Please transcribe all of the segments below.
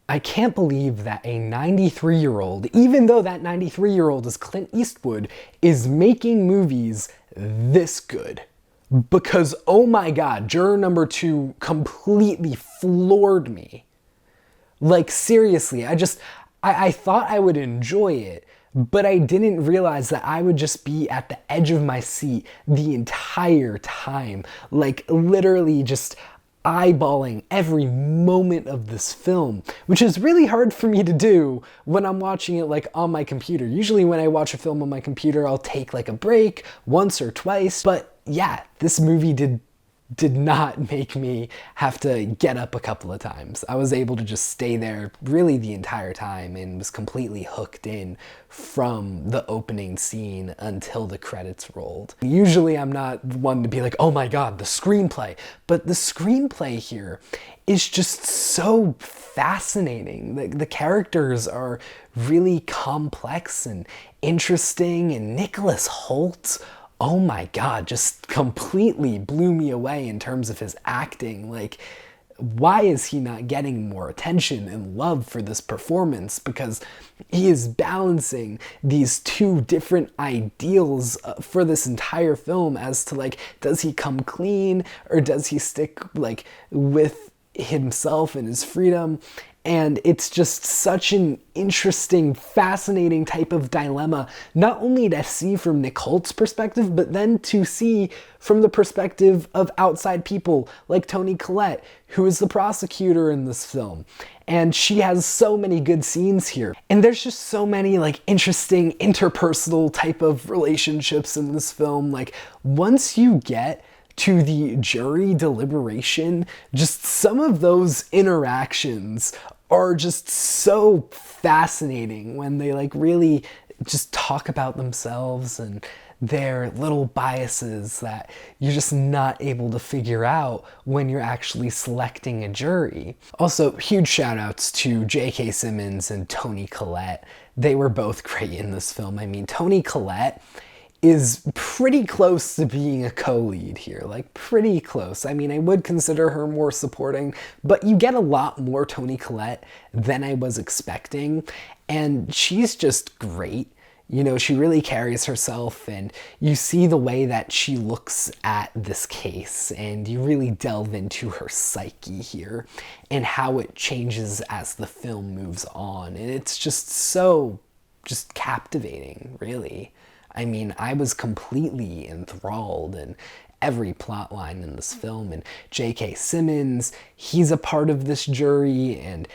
I can't believe that a 93-year-old, even though that 93-year-old is Clint Eastwood, is making movies this good. Because, oh my god, Juror number 2 completely floored me. Like, seriously, I thought I would enjoy it, but I didn't realize that I would just be at the edge of my seat the entire time. Like, literally just eyeballing every moment of this film, which is really hard for me to do when I'm watching it like on my computer. Usually when I watch a film on my computer, I'll take like a break once or twice, but yeah, this movie did not make me have to get up a couple of times. I was able to just stay there really the entire time and was completely hooked in from the opening scene until the credits rolled. Usually I'm not one to be like, oh my god, the screenplay. But the screenplay here is just so fascinating. The characters are really complex and interesting, and Nicholas Hoult, oh my god, just completely blew me away in terms of his acting. Like, why is he not getting more attention and love for this performance? Because he is balancing these two different ideals for this entire film as to, like, does he come clean or does he stick, like, with himself and his freedom? And it's just such an interesting, fascinating type of dilemma, not only to see from Nick Holt's perspective, but then to see from the perspective of outside people like Toni Collette, who is the prosecutor in this film. And she has so many good scenes here. And there's just so many like interesting interpersonal type of relationships in this film. Like, once you get to the jury deliberation, just some of those interactions are just so fascinating when they like really just talk about themselves and their little biases that you're just not able to figure out when you're actually selecting a jury. Also, huge shout outs to J.K. Simmons and Toni Collette. They were both great in this film. I mean, Toni Collette is pretty close to being a co-lead here, like pretty close. I mean, I would consider her more supporting, but you get a lot more Toni Collette than I was expecting, and she's just great. You know, she really carries herself, and you see the way that she looks at this case, and you really delve into her psyche here and how it changes as the film moves on, and it's just so just captivating, really. I mean, I was completely enthralled in every plot line in this film, and J.K. Simmons, he's a part of this jury and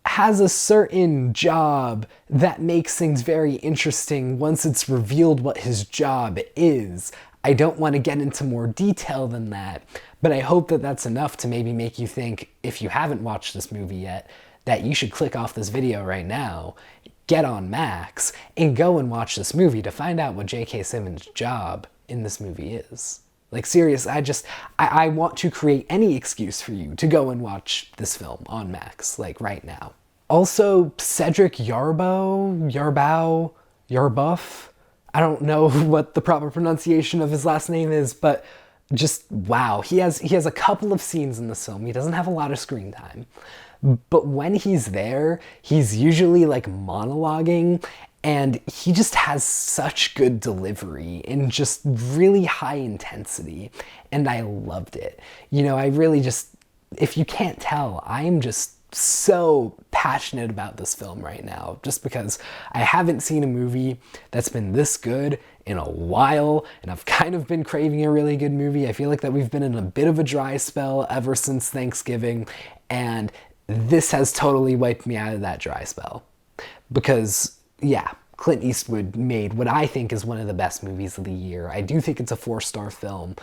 has a certain job that makes things very interesting once it's revealed what his job is. I don't want to get into more detail than that, but I hope that that's enough to maybe make you think, if you haven't watched this movie yet, that you should click off this video right now, get on Max, and go and watch this movie to find out what J.K. Simmons' job in this movie is. Like, serious, I want to create any excuse for you to go and watch this film on Max, like, right now. Also, Cedric Yarbuff, I don't know what the proper pronunciation of his last name is, but just, wow. He has a couple of scenes in this film. He doesn't have a lot of screen time. But when he's there, he's usually like monologuing, and he just has such good delivery and just really high intensity, and I loved it. You know, I really just, if you can't tell, I'm just so passionate about this film right now, just because I haven't seen a movie that's been this good in a while, and I've kind of been craving a really good movie. I feel like that we've been in a bit of a dry spell ever since Thanksgiving, and this has totally wiped me out of that dry spell. Because, yeah, Clint Eastwood made what I think is one of the best movies of the year. I do think it's a 4-star film,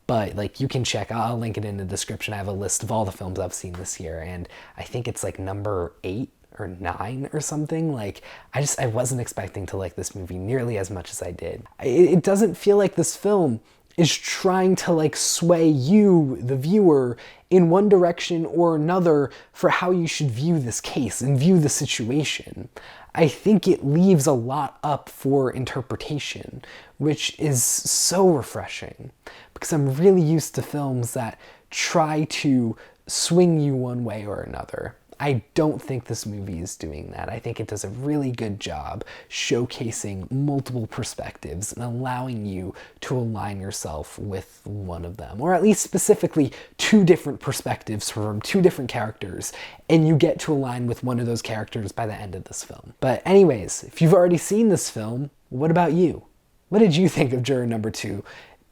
but like, you can check, I'll link it in the description. I have a list of all the films I've seen this year, and I think it's like number 8 or 9 or something. Like, I wasn't expecting to like this movie nearly as much as I did. It doesn't feel like this film is trying to like sway you, the viewer, in one direction or another for how you should view this case and view the situation. I think it leaves a lot up for interpretation, which is so refreshing, because I'm really used to films that try to swing you one way or another. I don't think this movie is doing that. I think it does a really good job showcasing multiple perspectives and allowing you to align yourself with one of them, or at least specifically two different perspectives from two different characters, and you get to align with one of those characters by the end of this film. But anyways, if you've already seen this film, what about you? What did you think of Juror number 2?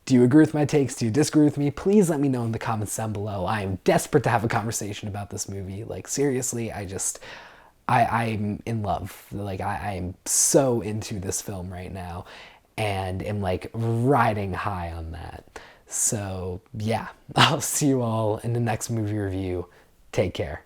Do you agree with my takes? Do you disagree with me? Please let me know in the comments down below. I am desperate to have a conversation about this movie. Like, seriously, I'm in love. Like, I am so into this film right now and am like riding high on that. So yeah, I'll see you all in the next movie review. Take care.